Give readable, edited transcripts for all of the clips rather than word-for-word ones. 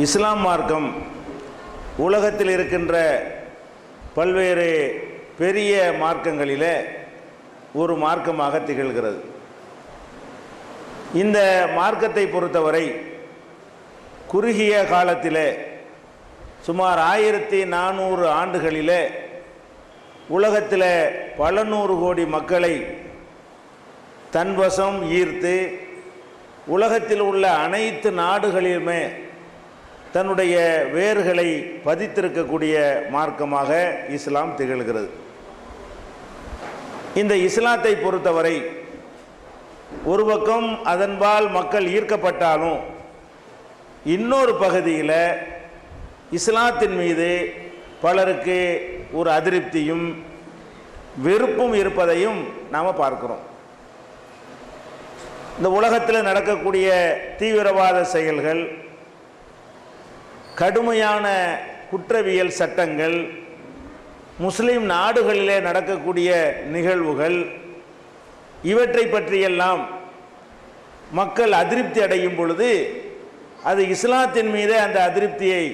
இஸ்லாம் மார்க்கம் உலகத்தில் இருக்கின்ற பல்வேறு பெரிய மார்க்கங்களிலே ஒரு மார்க்கமாக திகழ்கிறது. இந்த மார்க்கத்தை பொறுத்தவரை குறுகிய காலத்திலே சுமார் 1400 ஆண்டுகளிலே உலகத்தில் பல நூறு கோடி மக்களை தன்வசம் ஈர்த்து உலகத்தில் உள்ள அனைத்து நாடுகளிலுமே தன்னுடைய வேர்களை பதித்திருக்கக்கூடிய மார்க்கமாக இஸ்லாம் திகழ்கிறது. இந்த இஸ்லாத்தை பொறுத்தவரை ஒரு பக்கம் அதன்பால் மக்கள் ஈர்க்கப்பட்டாலும் இன்னொரு பகுதியில் இஸ்லாத்தின் மீது பலருக்கு ஒரு அதிருப்தியும் வெறுப்பும் இருப்பதையும் நாம் பார்க்கிறோம். இந்த உலகத்தில் நடக்கக்கூடிய தீவிரவாத செயல்கள், கடுமையான குற்றவியல் சட்டங்கள், முஸ்லிம் நாடுகளிலே நடக்கக்கூடிய நிகழ்வுகள், இவற்றை பற்றியெல்லாம் மக்கள் அதிருப்தி அடையும் பொழுது அது இஸ்லாத்தின் மீது அந்த அதிருப்தியை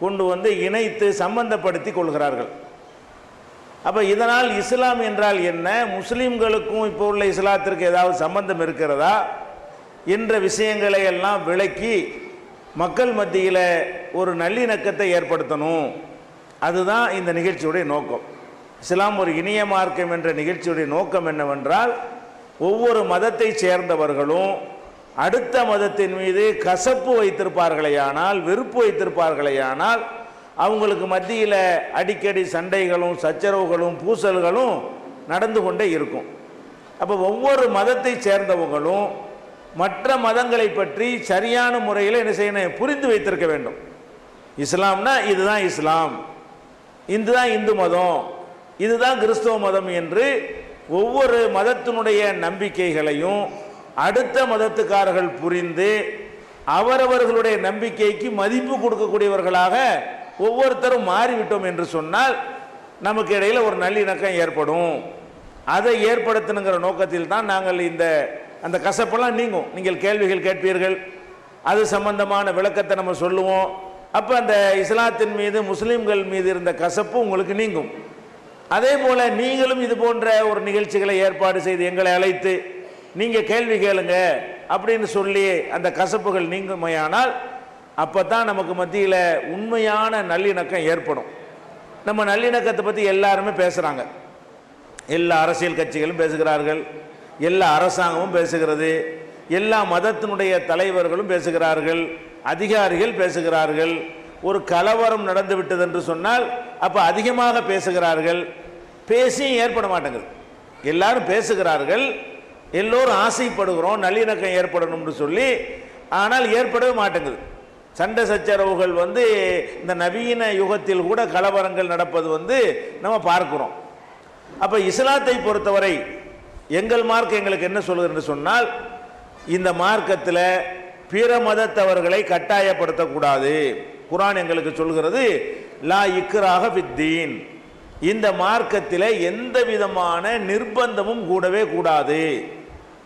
கொண்டு வந்து இணைத்து சம்பந்தப்படுத்தி கொள்கிறார்கள். அப்போ இதனால் இஸ்லாம் என்றால் என்ன, முஸ்லீம்களுக்கும் இப்போ உள்ள இஸ்லாத்திற்கு ஏதாவது சம்பந்தம் இருக்கிறதா என்ற விஷயங்களை எல்லாம் விளக்கி மக்கள் மத்தியில் ஒரு நல்லிணக்கத்தை ஏற்படுத்தணும். அதுதான் இந்த நிகழ்ச்சியுடைய நோக்கம். இஸ்லாம் ஒரு இனிய மார்க்கம் என்ற நிகழ்ச்சியுடைய நோக்கம் என்னவென்றால், ஒவ்வொரு மதத்தை சேர்ந்தவர்களும் அடுத்த மதத்தின் மீது கசப்பு வைத்திருப்பார்களேயானால், வெறுப்பு வைத்திருப்பார்களேயானால், அவங்களுக்கு மத்தியில் அடிக்கடி சண்டைகளும் சச்சரவுகளும் பூசல்களும் நடந்து கொண்டே இருக்கும். அப்போ ஒவ்வொரு மதத்தை சேர்ந்தவங்களும் மற்ற மதங்களை பற்றி சரியான முறையில் என்ன செய்யணும், புரிந்து வைத்திருக்க வேண்டும். இஸ்லாம்னா இதுதான் இஸ்லாம், இதுதான் இந்து மதம், இதுதான் கிறிஸ்தவ மதம் என்று ஒவ்வொரு மதத்தினுடைய நம்பிக்கைகளையும் அடுத்த மதத்துக்காரர்கள் புரிந்து அவரவர்களுடைய நம்பிக்கைக்கு மதிப்பு கொடுக்கக்கூடியவர்களாக ஒவ்வொருத்தரும் மாறிவிட்டோம் என்று சொன்னால் நமக்கு இடையில் ஒரு நல்லிணக்கம் ஏற்படும். அதை ஏற்படுத்தணுங்கிற நோக்கத்தில் தான் நாங்கள் அந்த கசப்பெல்லாம் நீங்கும். நீங்கள் கேள்விகள் கேட்பீர்கள், அது சம்பந்தமான விளக்கத்தை நம்ம சொல்லுவோம். அப்போ அந்த இஸ்லாத்தின் மீது முஸ்லீம்கள் மீது இருந்த கசப்பு உங்களுக்கு நீங்கும். அதே போல் நீங்களும் இது போன்ற ஒரு நிகழ்ச்சிகளை ஏற்பாடு செய்து எங்களை அழைத்து நீங்கள் கேள்வி கேளுங்க அப்படின்னு சொல்லி அந்த கசப்புகள் நீங்குமையானால் அப்போ தான் நமக்கு மத்தியில் உண்மையான நல்லிணக்கம் ஏற்படும். நம்ம நல்லிணக்கத்தை பற்றி எல்லாருமே பேசுகிறாங்க, எல்லா அரசியல் கட்சிகளும் பேசுகிறார்கள், எல்லா அரசாங்கமும் பேசுகிறது, எல்லா மதத்தினுடைய தலைவர்களும் பேசுகிறார்கள், அதிகாரிகள் பேசுகிறார்கள். ஒரு கலவரம் நடந்து விட்டது என்று சொன்னால் அப்போ அதிகமாக பேசுகிறார்கள். பேசியும் ஏற்பட மாட்டேங்குது. எல்லாரும் பேசுகிறார்கள், எல்லோரும் ஆசைப்படுகிறோம் நல்லிணக்கம் ஏற்படணும்னு சொல்லி, ஆனால் ஏற்படவே மாட்டேங்குது. சண்டை சச்சரவுகள் இந்த நவீன யுகத்தில் கூட கலவரங்கள் நடப்பது நம்ம பார்க்கிறோம். அப்போ இஸ்லாத்தை பொறுத்தவரை எங்கள் மார்க்கம் எங்களுக்கு என்ன சொல்கிறது என்று சொன்னால், இந்த மார்க்கத்தில் பிற மதத்தவர்களை கட்டாயப்படுத்தக்கூடாது. குர்ஆன் எங்களுக்கு சொல்கிறது, லா இக்ராஹ ஃபித்தீன், இந்த மார்க்கத்தில் எந்த விதமான நிர்பந்தமும் கூடவே கூடாது,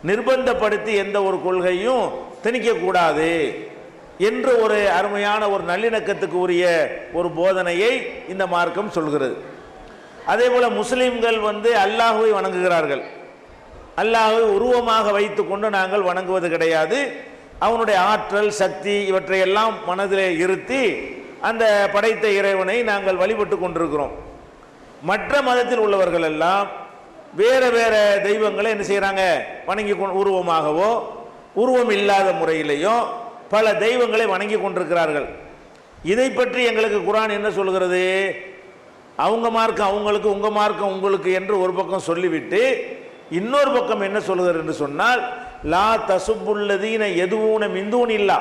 நிர்பந்தப்படுத்தி எந்த ஒரு கொள்கையும் திணிக்கக்கூடாது என்று ஒரு அருமையான ஒரு நல்லிணக்கத்துக்கு உரிய ஒரு போதனையை இந்த மார்க்கம் சொல்கிறது. அதே போல முஸ்லிம்கள் அல்லாஹ்வை வணங்குகிறார்கள். அல்லாஹ்வை உருவமாக வைத்து கொண்டு நாங்கள் வணங்குவது கிடையாது. அவனுடைய ஆற்றல் சக்தி இவற்றையெல்லாம் மனதிலே இருத்தி அந்த படைத்த இறைவனை நாங்கள் வழிபட்டு கொண்டிருக்கிறோம். மற்ற மதத்தில் உள்ளவர்கள் எல்லாம் வேற வேற தெய்வங்களை என்ன செய்கிறாங்க, வணங்கி உருவமாகவோ உருவம் இல்லாத முறையிலேயோ பல தெய்வங்களை வணங்கி கொண்டிருக்கிறார்கள். இதை பற்றி எங்களுக்கு குர்ஆன் என்ன சொல்கிறது, அவங்க மார்க்கம் அவங்களுக்கு உங்க மார்க்கம் உங்களுக்கு என்று ஒரு பக்கம் சொல்லிவிட்டு இன்னொரு பக்கம் என்ன சொல்கிறது என்று சொன்னால், லா தசுப்புல்லதீன எதுவுன மிந்தூன் இல்லா,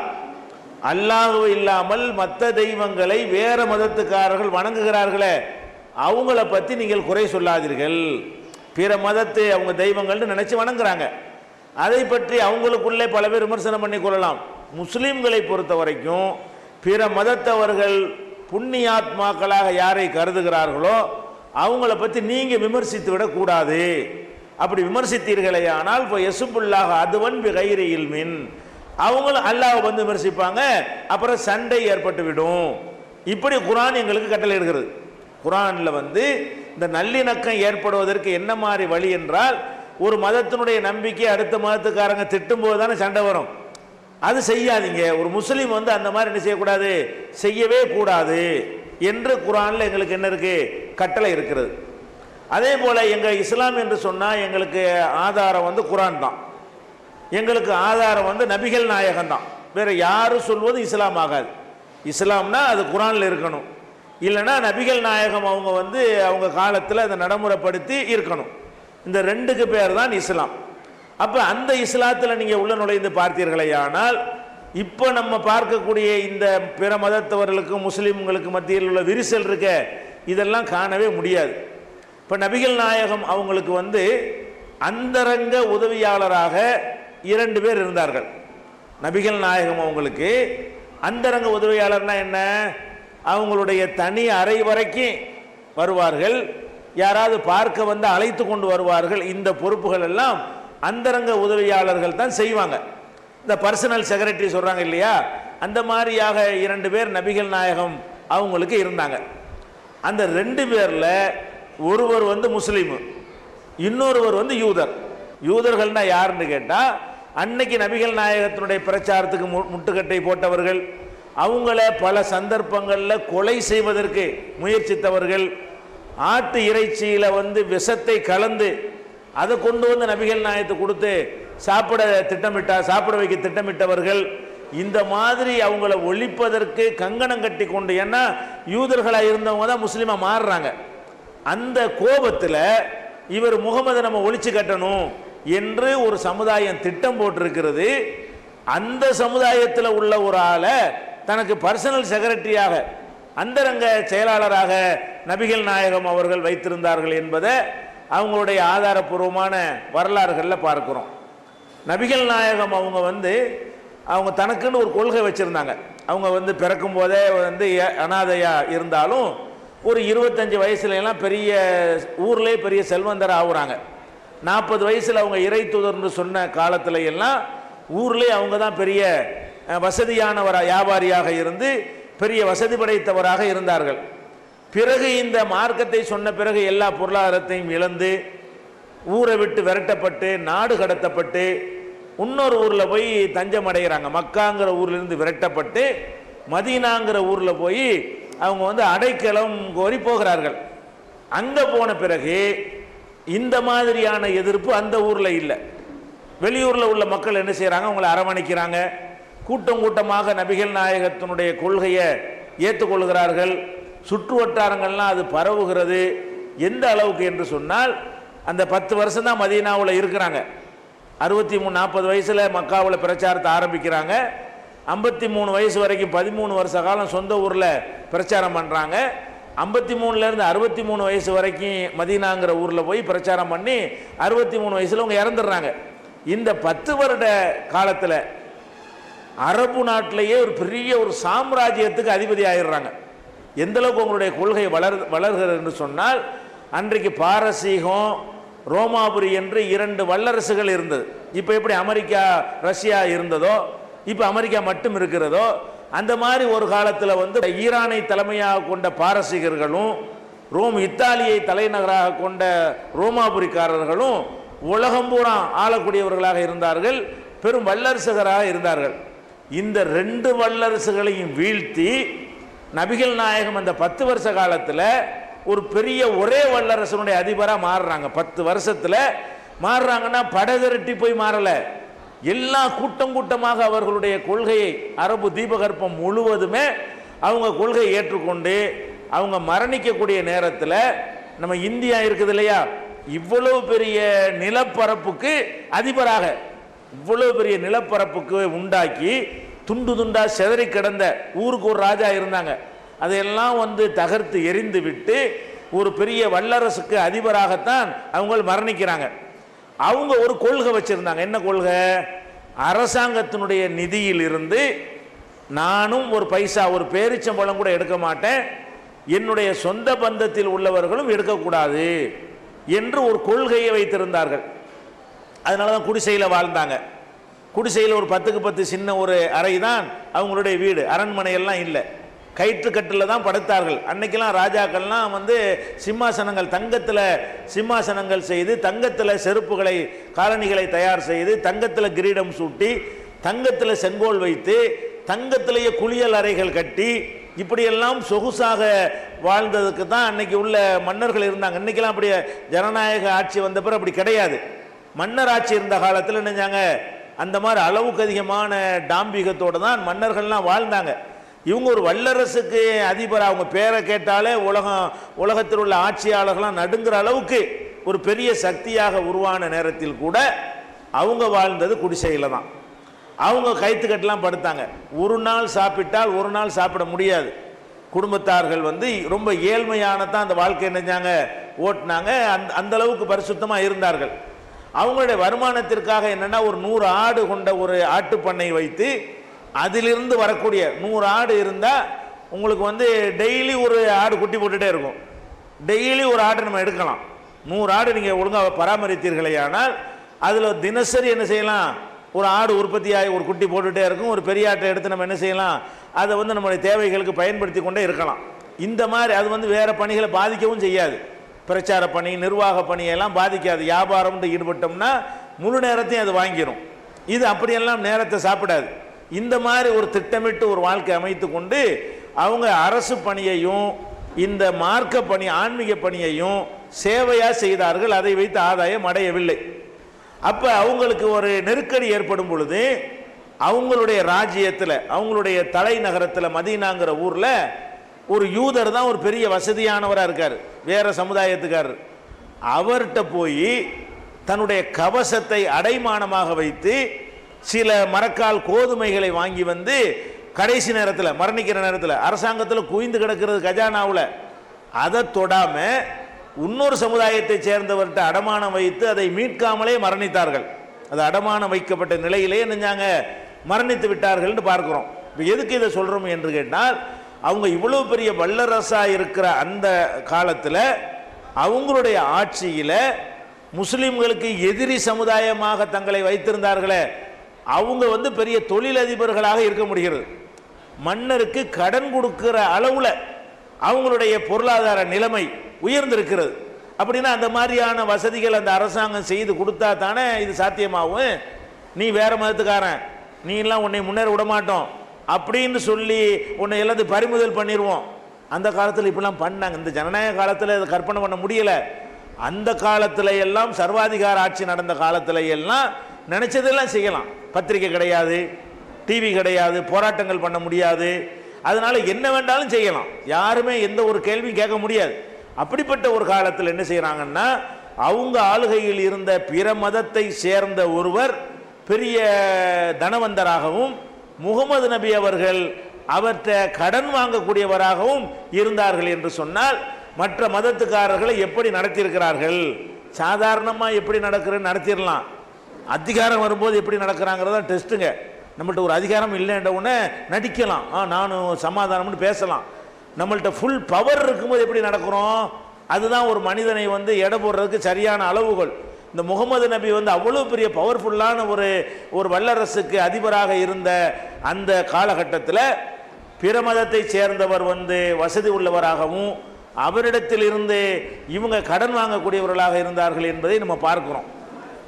அல்லாஹ் இல்லாமல் மற்ற தெய்வங்களை வேற மதத்துக்காரர்கள் வணங்குகிறார்களே அவங்கள பற்றி நீங்கள் குறை சொல்லாதீர்கள். பிற மதத்தை அவங்க தெய்வங்கள்னு நினைச்சு வணங்குறாங்க, அதை பற்றி அவங்களுக்குள்ளே பல பேர் விமர்சனம் பண்ணி கொள்ளலாம். முஸ்லீம்களை பொறுத்த வரைக்கும் பிற மதத்தவர்கள் புண்ணியாத்மாக்களாக யாரை கருதுகிறார்களோ அவங்கள பற்றி நீங்கள் விமர்சித்து விடக்கூடாது. அப்படி விமர்சித்தீர்களே ஆனால் இப்போ யசுபுல்லாக அதுவன் பிகைரி இல்மின், அவங்களும் அல்லாஹ்வை வந்து விமர்சிப்பாங்க, அப்புறம் சண்டை ஏற்பட்டு விடும். இப்படி குர்ஆன் எங்களுக்கு கட்டளை இருக்கிறது. குர்ஆனில் வந்து இந்த நல்லிணக்கம் ஏற்படுவதற்கு என்ன மாதிரி வழி என்றால், ஒரு மதத்தினுடைய நம்பிக்கை அடுத்த மதத்துக்காரங்க திட்டும் போது தானே சண்டை வரும். அது செய்யாதீங்க. ஒரு முஸ்லீம் வந்து அந்த மாதிரி என்ன செய்யக்கூடாது, செய்யவே கூடாது என்று குர்ஆனில் எங்களுக்கு என்ன இருக்கு, கட்டளை இருக்கிறது. அதே போல எங்கள் இஸ்லாம் என்று சொன்னால் எங்களுக்கு ஆதாரம் வந்து குர்ஆன் தான். எங்களுக்கு ஆதாரம் வந்து நபிகள் நாயகம் தான். வேற யாரும் சொல்வது இஸ்லாம் ஆகாது. இஸ்லாம்னா அது குர்ஆனில் இருக்கணும், இல்லைன்னா நபிகள் நாயகம் அவங்க வந்து அவங்க காலத்தில் அதை நடைமுறைப்படுத்தி இருக்கணும். இந்த ரெண்டுக்கு பேர் தான் இஸ்லாம். அப்போ அந்த இஸ்லாத்தில் நீங்கள் உள்ள நுழைந்து பார்த்தீர்களே ஆனால், இப்போ நம்ம பார்க்கக்கூடிய இந்த பிற மதத்தவர்களுக்கும் முஸ்லீம்களுக்கு மத்தியில் உள்ள விரிசல் இருக்க, இதெல்லாம் காணவே முடியாது. இப்போ நபிகள் நாயகம் அவங்களுக்கு வந்து அந்தரங்க உதவியாளராக 2 பேர் இருந்தார்கள். நபிகள் நாயகம் அவங்களுக்கு அந்தரங்க உதவியாளர்னா என்ன, அவங்களுடைய தனி அறை வரைக்கும் வருவார்கள், யாராவது பார்க்க வந்து அழைத்து கொண்டு வருவார்கள். இந்த பொறுப்புகள் எல்லாம் அந்தரங்க உதவியாளர்கள் தான் செய்வாங்க. இந்த பர்சனல் செக்ரட்டரி சொல்றாங்க இல்லையா, அந்த மாதிரியாக 2 பேர் நபிகள் நாயகம் அவங்களுக்கு இருந்தாங்க. அந்த 2 பேர்ல ஒருவர் வந்து முஸ்லீம், இன்னொருவர் வந்து யூதர். யூதர்கள்னா யாருன்னு கேட்டா, அன்னைக்கு நபிகள் நாயகத்தினுடைய பிரச்சாரத்துக்கு முட்டுக்கட்டை போட்டவர்கள், அவங்கள பல சந்தர்ப்பங்களில் கொலை செய்வதற்கு முயற்சித்தவர்கள், ஆட்டு இறைச்சியில வந்து விஷத்தை கலந்து அதை கொண்டு வந்து நபிகள் நாயகத்தை கொடுத்து சாப்பிட வைக்க திட்டமிட்டவர்கள். இந்த மாதிரி அவங்கள ஒழிப்பதற்கு கங்கணம் கட்டி கொண்டு, ஏன்னா யூதர்களாக இருந்தவங்க தான் முஸ்லீமா மாறுறாங்க. அந்த கோபத்தில் இவர் முகமதை நம்ம ஒழிச்சு கட்டணும் என்று ஒரு சமுதாயம் திட்டம் போட்டிருக்கிறது. அந்த சமுதாயத்தில் உள்ள ஒரு ஆளை தனக்கு பர்சனல் செக்ரட்டரியாக, அந்தரங்க செயலாளராக நபிகள் நாயகம் அவர்கள் வைத்திருந்தார்கள் என்பதை அவங்களுடைய ஆதாரபூர்வமான வரலாறுகளில் பார்க்கிறோம். நபிகள் நாயகம் அவங்க வந்து அவங்க தனக்குன்னு ஒரு கொள்கை வச்சுருந்தாங்க. அவங்க வந்து பிறக்கும் போதே வந்து அனாதையாக இருந்தாலும் ஒரு 25 வயசுலாம் பெரிய ஊர்லேயே பெரிய செல்வந்தர் ஆகுறாங்க. 40 வயசில் அவங்க இறை தூதர்னு சொன்ன காலத்தில் எல்லாம் ஊர்லேயே அவங்க தான் பெரிய வசதியானவராக, வியாபாரியாக இருந்து பெரிய வசதி படைத்தவராக இருந்தார்கள். பிறகு இந்த மார்க்கத்தை சொன்ன பிறகு எல்லா பொருளாதாரத்தையும் இழந்து ஊரை விட்டு விரட்டப்பட்டு நாடு கடத்தப்பட்டு இன்னொரு ஊரில் போய் தஞ்சம் அடைகிறாங்க. மக்காங்கிற ஊர்லேருந்து விரட்டப்பட்டு மதீனாங்கிற ஊரில் போய் அவங்க வந்து அடைக்கலம் கோரி போகிறார்கள். அங்கே போன பிறகு இந்த மாதிரியான எதிர்ப்பு அந்த ஊரில் இல்லை. வெளியூரில் உள்ள மக்கள் என்ன செய்கிறாங்க, அவங்களை அரவணைக்கிறாங்க. கூட்டம் கூட்டமாக நபிகள் நாயகத்தினுடைய கொள்கையை ஏற்றுக்கொள்கிறார்கள். சுற்று வட்டாரங்கள்லாம் அது பரவுகிறது. எந்த அளவுக்கு என்று சொன்னால், அந்த 10 வருஷம் தான் மதீனாவில் இருக்கிறாங்க. 63-40 வயசில் மக்காவில் பிரச்சாரத்தை ஆரம்பிக்கிறாங்க. 53 வயசு வரைக்கும் 13 வருஷ காலம் சொந்த ஊரில் பிரச்சாரம் பண்ணுறாங்க. 53லேருந்து 63 வயசு வரைக்கும் மதீனாங்கிற ஊரில் போய் பிரச்சாரம் பண்ணி 63 வயசில் அவங்க இறந்துடுறாங்க. இந்த 10 வருட காலத்தில் அரபு நாட்டிலேயே ஒரு பெரிய ஒரு சாம்ராஜ்யத்துக்கு அதிபதி ஆயிடுறாங்க. எந்த அளவுக்கு உங்களுடைய கொள்கை வளர்கிறது என்று சொன்னால், அன்றைக்கு பாரசீகம், ரோமாபுரி என்று 2 வல்லரசுகள் இருந்தது. இப்போ எப்படி அமெரிக்கா ரஷ்யா இருந்ததோ, இப்போ அமெரிக்கா மட்டும் இருக்கிறதோ, அந்த மாதிரி ஒரு காலத்தில் வந்து ஈரானை தலைமையாக கொண்ட பாரசீகர்களும் ரோம் இத்தாலியை தலைநகராக கொண்ட ரோமாபுரிக்காரர்களும் உலகம் பூரா ஆளக்கூடியவர்களாக இருந்தார்கள், பெரும் வல்லரசுகராக இருந்தார்கள். இந்த 2 வல்லரசுகளையும் வீழ்த்தி நபிகள் நாயகம் அந்த 10 வருஷ காலத்தில் ஒரு பெரிய ஒரே வல்லரசனுடைய அதிபராக மாறுறாங்க. 10 வருஷத்தில் மாறுறாங்கன்னா படதிரட்டி போய் மாறலை, எல்லா கூட்டம் கூட்டமாக அவர்களுடைய கொள்கையை, அரபு தீபகற்பம் முழுவதுமே அவங்க கொள்கையை ஏற்றுக்கொண்டு அவங்க மரணிக்கக்கூடிய நேரத்தில், நம்ம இந்தியா இருக்குது இல்லையா, இவ்வளவு பெரிய நிலப்பரப்புக்கு அதிபராக, இவ்வளவு பெரிய நிலப்பரப்புக்கு உண்டாக்கி துண்டு துண்டா செதறி கிடந்த ஊருக்கு ஒரு ராஜா இருந்தாங்க. அதையெல்லாம் வந்து தகர்த்து எரிந்து விட்டு ஒரு பெரிய வல்லரசுக்கு அதிபராகத்தான் அவங்க மரணிக்கிறாங்க. அவங்க ஒரு கொள்கை வச்சிருந்தாங்க. என்ன கொள்கை? அரசாங்கத்தினுடைய நிதியில் இருந்து நானும் ஒரு பைசா, ஒரு பேரிச்சம்பழம் கூட எடுக்க மாட்டேன், என்னுடைய சொந்த பந்தத்தில் உள்ளவர்களும் எடுக்கக்கூடாது என்று ஒரு கொள்கையை வைத்திருந்தார்கள். அதனால தான் குடிசையில் வாழ்ந்தாங்க. குடிசையில் ஒரு 10க்கு 10 சின்ன ஒரு அறை தான் அவங்களுடைய வீடு, அரண்மனையெல்லாம் இல்லை. கயிற்றுக்கட்டில் தான் படுத்தார்கள். அன்னைக்கெல்லாம் ராஜாக்கள்லாம் வந்து சிம்மாசனங்கள், தங்கத்தில் சிம்மாசனங்கள் செய்து, தங்கத்தில் செருப்புகளை காலணிகளை தயார் செய்து, தங்கத்தில் கிரீடம் சூட்டி, தங்கத்தில் செங்கோல் வைத்து, தங்கத்திலேயே குளியல் அறைகள் கட்டி, இப்படியெல்லாம் சொகுசாக வாழ்ந்ததுக்கு தான் அன்னைக்கு உள்ள மன்னர்கள் இருந்தாங்க. இன்னைக்கெல்லாம் அப்படி ஜனநாயக ஆட்சி வந்த பிறகு அப்படி கிடையாது. மன்னர் ஆட்சி இருந்த காலத்தில் நினைஞ்சாங்க அந்த மாதிரி அளவுக்கு அதிகமான டாம்பிகத்தோடு தான் மன்னர்கள்லாம் வாழ்ந்தாங்க. இவங்க ஒரு வல்லரசுக்கு அதிபர், அவங்க பேரை கேட்டாலே உலகத்தில் உள்ள ஆட்சியாளர்கள்லாம் நடுங்கிற அளவுக்கு ஒரு பெரிய சக்தியாக உருவான நேரத்தில் கூட அவங்க வாழ்ந்தது குடிசையில் தான். அவங்க கைத்துக்கட்டெலாம் படுத்தாங்க. ஒரு நாள் சாப்பிட்டால் ஒரு நாள் சாப்பிட முடியாது. குடும்பத்தார்கள் வந்து ரொம்ப ஏழ்மையான தான் அந்த வாழ்க்கை நினைஞ்சாங்க, ஓட்டினாங்க. அந்த அளவுக்கு பரிசுத்தமாக இருந்தார்கள். அவங்களுடைய வருமானத்திற்காக என்னென்னா ஒரு 100 ஆடு கொண்ட ஒரு ஆட்டு பண்ணை வைத்து அதிலிருந்து வரக்கூடிய 100 ஆடு இருந்தால் உங்களுக்கு வந்து டெய்லி ஒரு ஆடு குட்டி போட்டுகிட்டே இருக்கும். டெய்லி ஒரு ஆடு நம்ம எடுக்கலாம். 100 ஆடு நீங்கள் ஒழுங்காக பராமரித்தீர்களே ஆனால் அதில் தினசரி என்ன செய்யலாம், ஒரு ஆடு உற்பத்தியாகி ஒரு குட்டி போட்டுகிட்டே இருக்கும். ஒரு பெரிய ஆட்டை எடுத்து நம்ம என்ன செய்யலாம், அதை வந்து நம்முடைய தேவைகளுக்கு பயன்படுத்தி கொண்டே இருக்கலாம். இந்த மாதிரி அது வந்து வேறு பணிகளை பாதிக்கவும் செய்யாது. பிரச்சார பணி, நிர்வாக பணியெல்லாம் பாதிக்காது. வியாபாரம்னு ஈடுபட்டோம்னா முழு நேரத்தையும் அது வாங்கிடும். இது அப்படியெல்லாம் நேரத்தை சாப்பிடாது. இந்த மாதிரி ஒரு திட்டமிட்டு ஒரு வாழ்க்கை அமைத்து கொண்டு அவங்க அரசு பணியையும் இந்த மார்க்க பணி, ஆன்மீக பணியையும் சேவையாக செய்தார்கள். அதை வைத்து ஆதாயம் அடையவில்லை. அப்போ அவங்களுக்கு ஒரு நெருக்கடி ஏற்படும் பொழுது அவங்களுடைய ராஜ்யத்தில், அவங்களுடைய தலைநகரத்தில் மதீனாங்கிற ஊரில் ஒரு யூதர் தான் ஒரு பெரிய வசதியானவராக இருக்கார், வேற சமுதாயத்துக்காரர். அவர்கிட்ட போய் தன்னுடைய கவசத்தை அடைமானமாக வைத்து சில மரக்கால் கோதுமைகளை வாங்கி வந்து கடைசி நேரத்தில், மரணிக்கிற நேரத்தில், அரசாங்கத்தில் குவிந்து கிடக்கிறது கஜானாவில், அதை தொடாமல் இன்னொரு சமுதாயத்தை சேர்ந்தவர்கிட்ட அடமானம் வைத்து அதை மீட்காமலே மரணித்தார்கள். அது அடமானம் வைக்கப்பட்ட நிலையிலே நினைஞ்சாங்க மரணித்து விட்டார்கள்னு பார்க்கிறோம். இப்போ எதுக்கு இதை சொல்கிறோம் என்று கேட்டால், அவங்க இவ்வளோ பெரிய வல்லரசாக இருக்கிற அந்த காலத்தில் அவங்களுடைய ஆட்சியில் முஸ்லீம்களுக்கு எதிரி சமுதாயமாக தங்களை வைத்திருந்தார்களே, அவங்க வந்து பெரிய தொழிலதிபர்களாக இருக்க முடிகிறது. மன்னருக்கு கடன் கொடுக்கிற அளவில் அவங்களுடைய பொருளாதார நிலைமை உயர்ந்திருக்கிறது. அப்படின்னா அந்த மாதிரியான வசதிகள் அந்த அரசாங்கம் செய்து கொடுத்தா தானே இது சாத்தியமாகும். நீ வேற மதத்துக்காரன், நீ எல்லாம் உன்னை முன்னேற விட மாட்டோம் அப்படின்னு சொல்லி உன்னை எல்லாத்தையும் பறிமுதல் பண்ணிடுவோம். அந்த காலத்தில் இப்படிலாம் பண்ணாங்க. இந்த ஜனநாயக காலத்தில் இதை கற்பனை பண்ண முடியலை. அந்த காலத்தில் எல்லாம் சர்வாதிகார ஆட்சி நடந்த காலத்தில் எல்லாம் நினைச்சதெல்லாம் செய்யலாம். பத்திரிக்கை கிடையாது, டிவி கிடையாது, போராட்டங்கள் பண்ண முடியாது. அதனால என்ன வேண்டாலும் செய்யலாம், யாருமே எந்த ஒரு கேள்வியும் கேட்க முடியாது. அப்படிப்பட்ட ஒரு காலத்தில் என்ன செய்யறாங்கன்னா, அவங்க ஆளுகையில் இருந்த பிற மதத்தை சேர்ந்த ஒருவர் பெரிய தனவந்தராகவும் முகமது நபி அவர்கள் அவற்றை கடன் வாங்கக்கூடியவராகவும் இருந்தார்கள் என்று சொன்னால், மற்ற மதத்துக்காரர்களை எப்படி நடத்தியிருக்கிறார்கள், சாதாரணமாக எப்படி நடத்திடலாம், அதிகாரம் வரும்போது எப்படி நடக்கிறாங்கிறத டெஸ்ட்டுங்க. நம்மள்ட்ட ஒரு அதிகாரம் இல்லைன்ற உடனே நடிக்கலாம், நானும் சமாதானம்னு பேசலாம். நம்மள்ட்ட ஃபுல் பவர் இருக்கும்போது எப்படி நடக்கிறோம், அதுதான் ஒரு மனிதனை வந்து எடை போடுறதுக்கு சரியான அளவுகள். இந்த முகமது நபி வந்து அவ்வளோ பெரிய பவர்ஃபுல்லான ஒரு வல்லரசுக்கு அதிபராக இருந்த அந்த காலகட்டத்தில் பிற மதத்தை சேர்ந்தவர் வந்து வசதி உள்ளவராகவும் அவரிடத்தில் இருந்து இவங்க கடன் வாங்கக்கூடியவர்களாக இருந்தார்கள் என்பதை நம்ம பார்க்கிறோம்.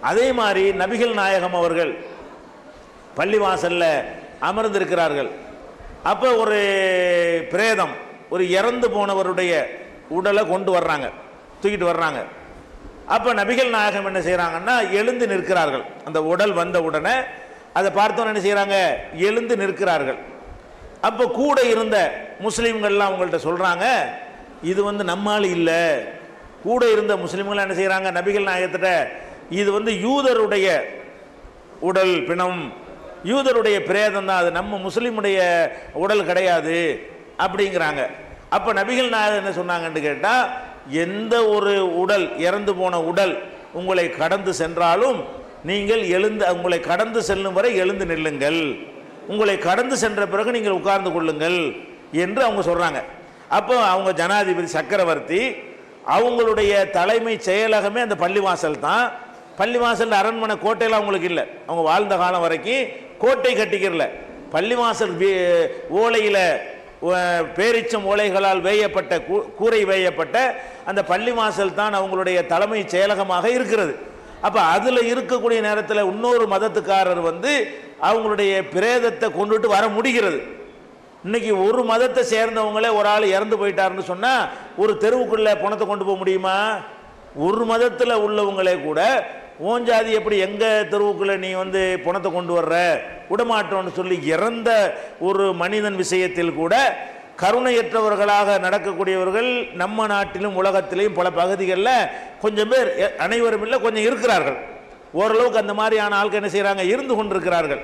அதே மாதிரி நபிகள் நாயகம் அவர்கள் பள்ளிவாசல்ல அமர்ந்திருக்கிறார்கள். அப்போ ஒரு பிரேதம், ஒரு இறந்து போனவருடைய உடலை கொண்டு வர்றாங்க, தூக்கிட்டு வர்றாங்க. அப்போ நபிகள் நாயகம் என்ன செய்கிறாங்கன்னா எழுந்து நிற்கிறார்கள். அந்த உடல் வந்த உடனே அதை பார்த்தோன்னு என்ன செய்கிறாங்க, எழுந்து நிற்கிறார்கள். அப்போ கூட இருந்த முஸ்லீம்கள்லாம் அவங்கள்ட்ட சொல்கிறாங்க, இது வந்து நம்மால் இல்லை. கூட இருந்த முஸ்லீம்கள் என்ன செய்கிறாங்க, நபிகள் நாயகத்திட்ட இது வந்து யூதருடைய உடல் பிணம், யூதருடைய பிரேதம் தான், அது நம்ம முஸ்லீமுடைய உடல் கிடையாது அப்படிங்கிறாங்க. அப்போ நபிகள் நாயகம் என்ன சொன்னாங்கன்னு கேட்டால், எந்த ஒரு உடல், இறந்து போன உடல் உங்களை கடந்து சென்றாலும் நீங்கள் எழுந்து, உங்களை கடந்து செல்லும் வரை எழுந்து நில்லுங்கள், உங்களை கடந்து சென்ற பிறகு நீங்கள் உட்கார்ந்து கொள்ளுங்கள் என்று அவங்க சொல்கிறாங்க. அப்போ அவங்க ஜனாதிபதி சக்கரவர்த்தி, அவங்களுடைய தலைமை செயலகமே அந்த பள்ளிவாசல் தான். பள்ளிவாசல் அரண்மனை கோட்டையெல்லாம் அவங்களுக்கு இல்லை. அவங்க வாழ்ந்த காலம் வரைக்கும் கோட்டை கட்டிக்கிறல. பள்ளிவாசல் ஓலையில் பேரிச்சம் ஓலைகளால் வேயப்பட்ட கூரை வேயப்பட்ட அந்த பள்ளிவாசல் தான் அவங்களுடைய தலைமை செயலகமாக இருக்கிறது. அப்போ அதில் இருக்கக்கூடிய நேரத்தில் இன்னொரு மதத்துக்காரர் வந்து அவங்களுடைய பிரேதத்தை கொண்டுட்டு வர முடிகிறது. இன்னைக்கு ஒரு மதத்தை சேர்ந்தவங்களே ஒரு ஆள் இறந்து போயிட்டாருன்னு சொன்னால் ஒரு தெருவுக்குள்ளே பணத்தை கொண்டு போக முடியுமா? ஒரு மதத்தில் உள்ளவங்களே கூட ஓஞ்சாதி எப்படி எங்கள் தெருவுக்குள்ளே நீ வந்து பணத்தை கொண்டு வர்ற விடமாட்டோன்னு சொல்லி இறந்த ஒரு மனிதன் விஷயத்தில் கூட கருணையற்றவர்களாக நடக்கக்கூடியவர்கள் நம்ம நாட்டிலும் உலகத்திலையும் பல பகுதிகளில் கொஞ்சம் பேர், அனைவரும் இல்லை, கொஞ்சம் இருக்கிறார்கள். ஓரளவுக்கு அந்த மாதிரியான ஆட்கள் என்ன செய்கிறாங்க, இருந்து கொண்டிருக்கிறார்கள்.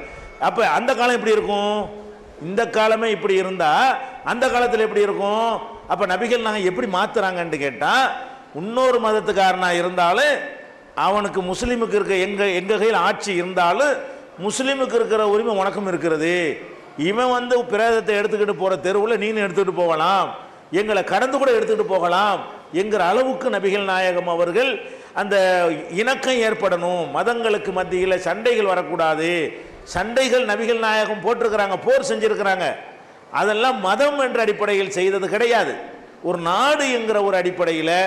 அப்போ அந்த காலம் எப்படி இருக்கும்? இந்த காலமே இப்படி இருந்தால் அந்த காலத்தில் எப்படி இருக்கும்? அப்போ நபிகள் நாங்கள் எப்படி மாற்றுறாங்கன்னு கேட்டால், இன்னொரு மதத்துக்காரனாக இருந்தாலும் அவனுக்கு முஸ்லீமுக்கு இருக்க எங்கள் கையில் ஆட்சி இருந்தாலும் முஸ்லீமுக்கு இருக்கிற உரிமை உனக்கும் இருக்கிறது. இவன் வந்து பிரேதத்தை எடுத்துக்கிட்டு போகிற தெருவில் நீனும் எடுத்துக்கிட்டு போகலாம், எங்களை கடந்து கூட எடுத்துக்கிட்டு போகலாம் என்கிற அளவுக்கு நபிகள் நாயகம் அவர்கள் அந்த இணக்கம் ஏற்படணும், மதங்களுக்கு மத்தியில் சண்டைகள் வரக்கூடாது. சண்டைகள் நபிகள் நாயகம் போட்டிருக்கிறாங்க, போர் செஞ்சிருக்கிறாங்க. அதெல்லாம் மதம் என்ற அடிப்படையில் செய்தது கிடையாது. ஒரு நாடு என்கிற ஒரு அடிப்படையில்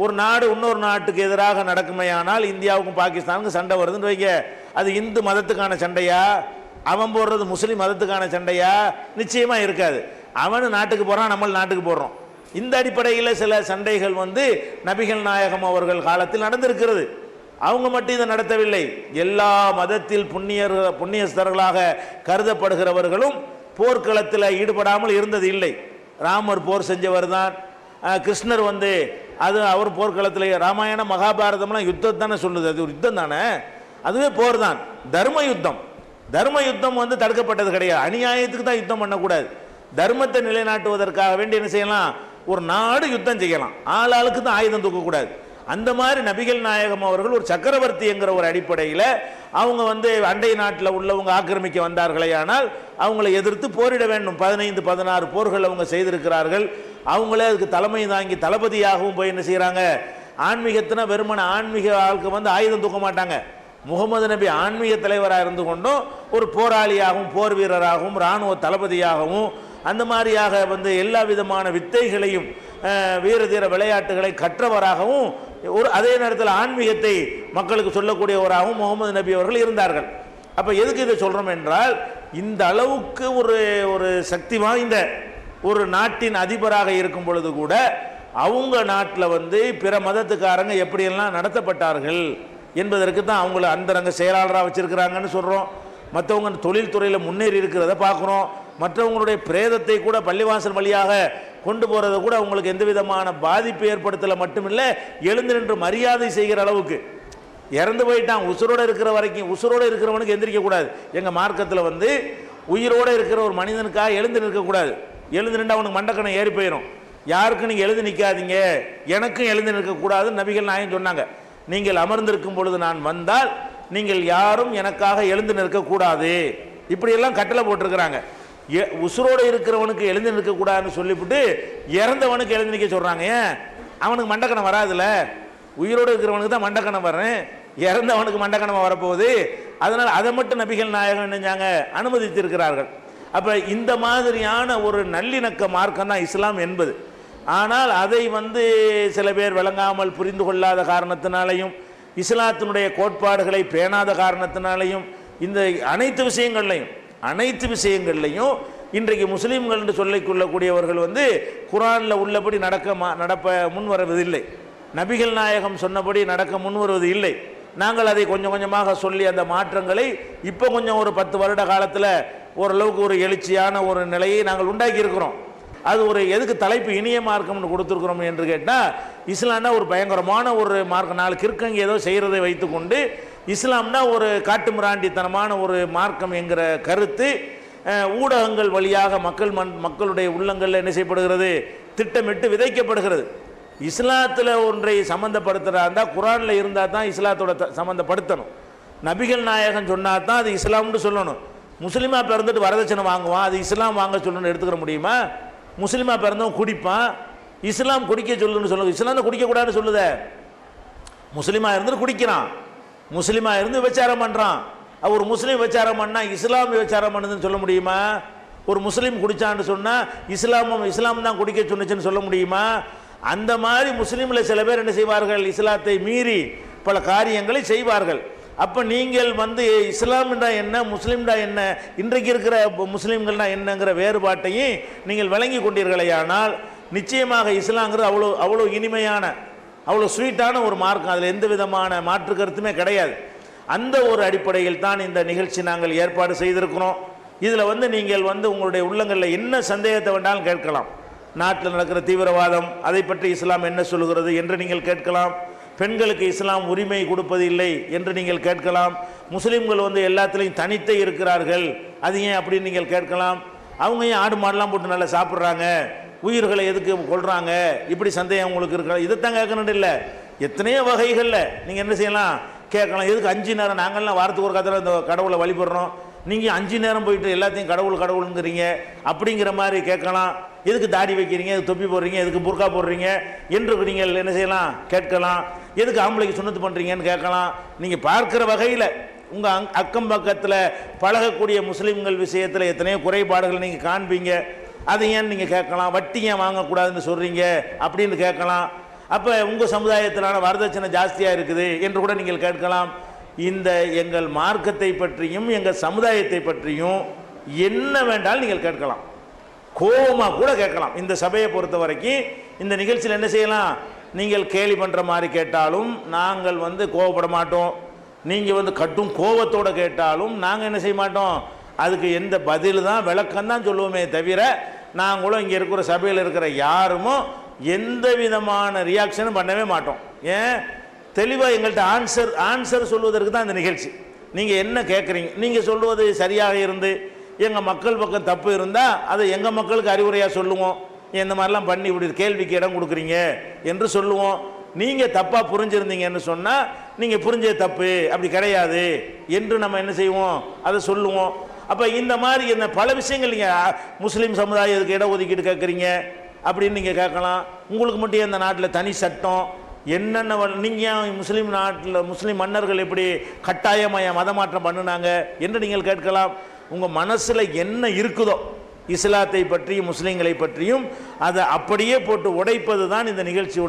ஒரு நாடு இன்னொரு நாட்டுக்கு எதிராக நடக்குமையானால் இந்தியாவுக்கும் பாகிஸ்தானுக்கும் சண்டை வருதுன்னு வைங்க, அது இந்து மதத்துக்கான சண்டையா, அவன் போடுறது முஸ்லீம் மதத்துக்கான சண்டையா? நிச்சயமா இருக்காது. அவனு நாட்டுக்கு போறான், நம்ம நாட்டுக்கு போடுறோம். இந்த அடிப்படையில் சில சண்டைகள் வந்து நபிகள் நாயகம் அவர்கள் காலத்தில் நடந்திருக்கிறது. அவங்க மட்டும் இதை நடத்தவில்லை. எல்லா மதத்தில் புண்ணியஸ்தர்களாக கருதப்படுகிறவர்களும் போர்க்களத்தில் ஈடுபடாமல் இருந்தது இல்லை. ராமர் போர் செஞ்சவர் தான். கிருஷ்ணர் வந்து அது அவர் போர்க்களத்தில், ராமாயணம் மகாபாரதம்லாம் யுத்தம் தானே சொல்லுது, அது ஒரு யுத்தம் தானே, அதுவே போர் தான். தர்ம யுத்தம், தர்ம யுத்தம் வந்து தடுக்கப்பட்டது கிடையாது. அநியாயத்துக்கு தான் யுத்தம் பண்ணக்கூடாது. தர்மத்தை நிலைநாட்டுவதற்காக வேண்டி என்ன செய்யலாம், ஒரு நாடு யுத்தம் செய்யலாம், ஆளாளுக்கு தான் ஆயுதம் தூக்கக்கூடாது. அந்த மாதிரி நபிகள் நாயகம் அவர்கள் ஒரு சக்கரவர்த்தி என்கிற ஒரு அடிப்படையில் அவங்க வந்து அண்டை நாட்டில் உள்ளவங்க ஆக்கிரமிக்க வந்தார்களே, ஆனால் அவங்களை எதிர்த்து போரிட வேண்டும். 15-16 போர்கள் அவங்க செய்திருக்கிறார்கள். அவங்களே அதுக்கு தலைமை தாங்கி தளபதியாகவும் போய் என்ன செய்கிறாங்க, ஆன்மீகத்தினா வெறுமன ஆன்மீக ஆளுக்கு வந்து ஆயுதம் தூக்க மாட்டாங்க. முகமது நபி ஆன்மீக தலைவராக இருந்து கொண்டும் ஒரு போராளியாகவும் போர் வீரராகவும் இராணுவ தளபதியாகவும் அந்த மாதிரியாக வந்து எல்லா விதமான வித்தைகளையும் வீர தீர விளையாட்டுகளை கற்றவராகவும் ஒரு அதே நேரத்தில் ஆன்மீகத்தை மக்களுக்கு சொல்லக்கூடியவராகவும் முகமது நபி அவர்கள் இருந்தார்கள். அப்போ எதுக்கு இதை சொல்கிறோம் என்றால், இந்த அளவுக்கு ஒரு ஒரு சக்தி வாய்ந்த ஒரு நாட்டின் அதிபராக இருக்கும் பொழுது கூட அவங்க நாட்டில் வந்து பிற மதத்துக்காரங்க எப்படியெல்லாம் நடத்தப்பட்டார்கள் என்பதற்கு தான் அவங்கள அந்தரங்க செயலாளராக வச்சிருக்கிறாங்கன்னு சொல்கிறோம். மற்றவங்க தொழில்துறையில் முன்னேறி இருக்கிறத பார்க்குறோம். மற்றவங்களுடைய பிரேதத்தை கூட பள்ளிவாசல் வழியாக கொண்டு போகிறத கூட அவங்களுக்கு எந்த விதமான பாதிப்பு ஏற்படுத்தலை. மட்டுமில்லை, எழுந்து நின்று மரியாதை செய்கிற அளவுக்கு. இறந்து போயிட்டான், உசுரோடு இருக்கிற வரைக்கும், உசுரோடு இருக்கிறவனுக்கு எந்திரிக்கக்கூடாது. எங்கள் மார்க்கத்தில் வந்து உயிரோடு இருக்கிற ஒரு மனிதனுக்காக எழுந்து நிற்கக்கூடாது. எழுந்து நின்று அவனுக்கு மண்டக்கணம் ஏறி போயிடும். யாருக்கும் நீங்கள் எழுந்து நிற்காதீங்க, எனக்கும் எழுந்து நிற்கக்கூடாதுன்னு நபிகள் நாயகம் சொன்னாங்க. நீங்கள் அமர்ந்திருக்கும் பொழுது நான் வந்தால் நீங்கள் யாரும் எனக்காக எழுந்து நிற்கக்கூடாது, இப்படியெல்லாம் கட்டளை போட்டிருக்கிறாங்க. உசுரோடு இருக்கிறவனுக்கு எழுந்து நிற்கக்கூடாதுன்னு சொல்லிவிட்டு இறந்தவனுக்கு எழுந்து நிற்க சொல்கிறாங்க. ஏன்? அவனுக்கு மண்டக்கணம் வராதுல்ல. உயிரோடு இருக்கிறவனுக்கு தான் மண்டக்கணம் வர்றேன், இறந்தவனுக்கு மண்டக்கணம் வரப்போகுது. அதனால் அதை மட்டும் நபிகள் நாயகம் என்னஞ்சாங்க, அனுமதித்திருக்கிறார்கள். அப்போ இந்த மாதிரியான ஒரு நல்லிணக்க மார்க்கம் தான் இஸ்லாம் என்பது. ஆனால் அதை வந்து சில பேர் விளங்காமல் புரிந்து கொள்ளாத காரணத்தினாலையும் இஸ்லாத்தினுடைய கோட்பாடுகளை பேணாத காரணத்தினாலையும் இந்த அனைத்து விஷயங்கள்லையும் இன்றைக்கு முஸ்லீம்கள் என்று சொல்லிக் கொள்ளக்கூடியவர்கள் வந்து குரானில் உள்ளபடி நடப்ப முன்வருவதில்லை. நபிகள் நாயகம் சொன்னபடி நடக்க முன்வருவது இல்லை. நாங்கள் அதை கொஞ்சம் கொஞ்சமாக சொல்லி அந்த மாற்றங்களை இப்போ கொஞ்சம் ஒரு 10 வருட காலத்தில் ஓரளவுக்கு ஒரு எழுச்சியான ஒரு நிலையை நாங்கள் உண்டாக்கி இருக்கிறோம். அது ஒரு எதுக்கு தலைப்பு இனிய மார்க்கம்னு கொடுத்துருக்குறோம் என்று கேட்டால், இஸ்லாம்னா ஒரு பயங்கரமான ஒரு மார்க்கம், 4 கிறுக்கங்க ஏதோ செய்கிறதை வைத்துக்கொண்டு இஸ்லாம்னா ஒரு காட்டு மிராண்டித்தனமான ஒரு மார்க்கம் என்கிற கருத்து ஊடகங்கள் வழியாக மக்களுடைய உள்ளங்களில் என்ன செய்யப்படுகிறது, திட்டமிட்டு விதைக்கப்படுகிறது. இஸ்லாத்தில் ஒன்றை சம்மந்தப்படுத்துகிறா இருந்தால் குரானில் இருந்தால் தான் இஸ்லாத்தோட சம்மந்தப்படுத்தணும். நபிகள் நாயகம் சொன்னால் தான் அது இஸ்லாம்னு சொல்லணும். முஸ்லீமாக பிறந்துட்டு வரதட்சணை வாங்குவான், அது இஸ்லாம் வாங்க சொல்லணும்னு எடுத்துக்கிற முடியுமா? முஸ்லீமாக பிறந்தவன் குடிப்பான், இஸ்லாம் குடிக்க சொல்லுன்னு சொல்லுங்க. இஸ்லாம் தான் குடிக்கக்கூடாதுன்னு சொல்லுத. முஸ்லீமாக இருந்துட்டு குடிக்கிறான், முஸ்லீமாக இருந்து விபச்சாரம் பண்ணுறான். ஒரு முஸ்லீம் விபச்சாரம் பண்ணால் இஸ்லாம் விபச்சாரம் பண்ணுதுன்னு சொல்ல முடியுமா? ஒரு முஸ்லீம் குடிச்சான்னு சொன்னால் இஸ்லாம் தான் குடிக்க சொன்னுச்சுன்னு சொல்ல முடியுமா? அந்த மாதிரி முஸ்லீமில் சில பேர் என்ன செய்வார்கள், இஸ்லாத்தை மீறி பல காரியங்களை செய்வார்கள். அப்போ நீங்கள் வந்து இஸ்லாம்டா என்ன, முஸ்லீம்டா என்ன, இன்றைக்கு இருக்கிற முஸ்லீம்கள்னா என்னங்கிற வேறுபாட்டையும் நீங்கள் விளங்கி கொண்டீர்களேயானால் நிச்சயமாக இஸ்லாங்கிறது அவ்வளோ இனிமையான, அவ்வளோ ஸ்வீட்டான ஒரு மார்க்கம். அதில் எந்த விதமான மாற்று கருத்துமே கிடையாது. அந்த ஒரு அடிப்படையில் தான் இந்த நிகழ்ச்சி நாங்கள் ஏற்பாடு செய்திருக்கிறோம். இதில் வந்து நீங்கள் வந்து உங்களுடைய உள்ளங்களில் என்ன சந்தேகத்தை வேண்டாலும் கேட்கலாம். நாட்டில் நடக்கிற தீவிரவாதம், அதை பற்றி இஸ்லாம் என்ன சொல்கிறது என்று நீங்கள் கேட்கலாம். பெண்களுக்கு இஸ்லாம் உரிமை கொடுப்பது இல்லை என்று நீங்கள் கேட்கலாம். முஸ்லீம்கள் வந்து எல்லாத்துலேயும் தனித்தே இருக்கிறார்கள், அது ஏன் அப்படின்னு நீங்கள் கேட்கலாம். அவங்க ஏன் ஆடு மாடெலாம் போட்டு நல்லா சாப்பிட்றாங்க, உயிர்களை எதுக்கு கொள்கிறாங்க, இப்படி சந்தேகம் உங்களுக்கு இருக்கலாம். இதைத்தான் கேட்கணும் இல்லை, எத்தனையோ வகைகளில் நீங்கள் என்ன செய்யலாம் கேட்கலாம். எதுக்கு 5 நேரம் நாங்கள்லாம் வாரத்துக்கு ஒரு கதை இந்த கடவுளை வழிபடுறோம், நீங்கள் 5 நேரம் போயிட்டு எல்லாத்தையும் கடவுளுங்கிறீங்க அப்படிங்கிற மாதிரி கேட்கலாம். எதுக்கு தாடி வைக்கிறீங்க, எதுக்கு தொப்பி போடுறீங்க, எதுக்கு புர்கா போடுறீங்க என்று நீங்கள் என்ன செய்யலாம் கேட்கலாம். எதுக்கு ஆம்பளைக்கு சுண்ணத்து பண்ணுறீங்கன்னு கேட்கலாம். நீங்கள் பார்க்குற வகையில் உங்கள் அக்கம் பக்கத்தில் பழகக்கூடிய முஸ்லீம்கள் விஷயத்தில் எத்தனையோ குறைபாடுகள் நீங்கள் காண்பீங்க, அதை ஏன் நீங்கள் கேட்கலாம். வட்டி ஏன் வாங்கக்கூடாதுன்னு சொல்கிறீங்க அப்படின்னு கேட்கலாம். அப்போ உங்கள் சமுதாயத்திலான வரதட்சணை ஜாஸ்தியாக இருக்குது என்று கூட நீங்கள் கேட்கலாம். இந்த எங்கள் மார்க்கத்தை பற்றியும் எங்கள் சமுதாயத்தை பற்றியும் என்ன வேண்டாலும் நீங்கள் கேட்கலாம், கோபமாக கூட கேட்கலாம். இந்த சபையை பொறுத்த வரைக்கும் இந்த நிகழ்ச்சியில் என்ன செய்யலாம், நீங்கள் கேலி பண்ணுற மாதிரி கேட்டாலும் நாங்கள் வந்து கோபப்பட மாட்டோம். நீங்கள் வந்து கட்டும் கோபத்தோடு கேட்டாலும் நாங்கள் என்ன செய்ய மாட்டோம், அதுக்கு எந்த பதில் தான் விளக்கம் தான் சொல்லுவோமே தவிர நாங்களும் இங்கே இருக்கிற சபையில் இருக்கிற யாருமோ எந்த விதமான ரியாக்ஷனும் பண்ணவே மாட்டோம். ஏன், தெளிவாக எங்கள்கிட்ட ஆன்சர் சொல்வதற்கு தான் இந்த நிகழ்ச்சி. நீங்கள் என்ன கேட்குறீங்க, நீங்கள் சொல்வது சரியாக இருந்து எங்கள் மக்கள் பக்கம் தப்பு இருந்தால் அதை எங்கள் மக்களுக்கு அறிவுரையாக சொல்லுவோம். இந்த மாதிரிலாம் பண்ணி இப்படி கேள்விக்கு இடம் கொடுக்குறீங்க என்று சொல்லுவோம். நீங்கள் தப்பாக புரிஞ்சிருந்தீங்கன்னு சொன்னால் நீங்கள் புரிஞ்ச தப்பு, அப்படி கிடையாது என்று நம்ம என்ன செய்வோம், அதை சொல்லுவோம். அப்போ இந்த மாதிரி இந்த பல விஷயங்கள் நீங்கள் முஸ்லீம் சமுதாயம் இதுக்கு இட ஒதுக்கீடு கேட்குறீங்க அப்படின்னு நீங்கள் கேட்கலாம். உங்களுக்கு மட்டும் இந்த நாட்டில் தனி சட்டம் என்னென்ன, நீங்கள் முஸ்லீம் நாட்டில் முஸ்லீம் மன்னர்கள் எப்படி கட்டாயமாக மதமாற்றம் பண்ணினாங்க என்று நீங்கள் கேட்கலாம். உங்கள் மனசில் என்ன இருக்குதோ இஸ்லாத்தை பற்றியும் முஸ்லீம்களை பற்றியும் அதை அப்படியே போட்டு உடைப்பது தான் இந்த நிகழ்ச்சியுடைய